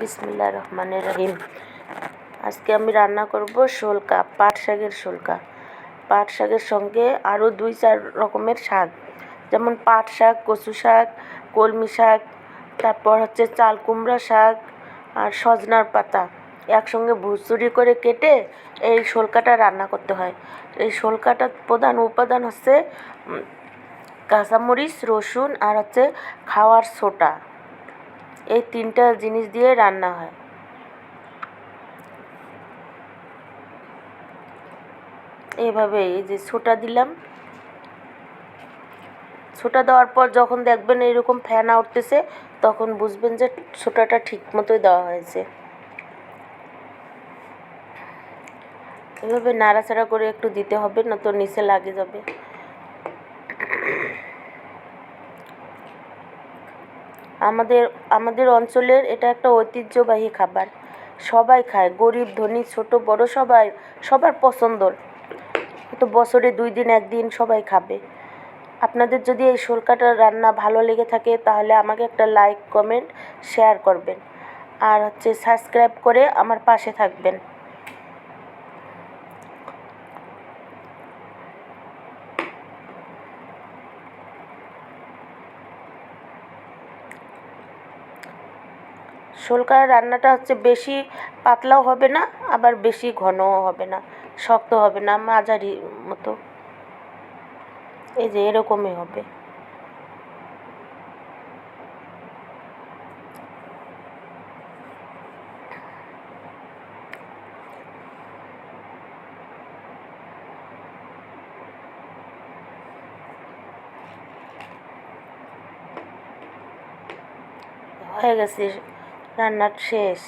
বিসমিল্লাহির রহমানির রহিম। আজকে আমি রান্না করব শোলকা, পাট শাকের শোলকা। পাট শাকের সঙ্গে আরও 2-4 রকমের শাক, যেমন পাট শাক, কচু শাক, কলমি শাক, তারপর হচ্ছে চাল কুমড়া শাক আর সজনার পাতা একসঙ্গে ভুসুরি করে কেটে এই শোলকাটা রান্না করতে হয়। এই শোলকাটার প্রধান উপাদান হচ্ছে কাঁচামরিচ, রসুন আর হচ্ছে খাওয়ার সোডা। এই 3টা জিনিস দিয়ে রান্না হয়। এইভাবে এই যে সোডা দিলাম, সোডা দেওয়ার পর যখন দেখবেন এইরকম ফেনা উঠতেছে, তখন বুঝবেন যে সোডাটা ঠিক মতোই দেওয়া হয়েছে। এভাবে নাড়াচাড়া করে একটু দিতে হবে, না তো নিচে লাগে যাবে। আমাদের অঞ্চলের এটা একটা ঐতিহ্যবাহী খাবার, সবাই খায়, গরিব ধনী ছোট বড় সবার পছন্দর। তো বছরে 2 দিন 1 দিন সবাই খাবে। আপনাদের যদি এই শোলকাটার রান্না ভালো লেগে থাকে তাহলে আমাকে একটা লাইক, কমেন্ট, শেয়ার করবেন আর হচ্ছে সাবস্ক্রাইব করে আমার পাশে থাকবেন। শোলকার রান্নাটা হচ্ছে বেশি পাতলাও হবে না, আবার বেশি ঘনও হবে না, শক্ত হবে না, মাঝারি মতো। এই যে এরকমই হবে। হয়ে গেছে, রান্নার শেষ।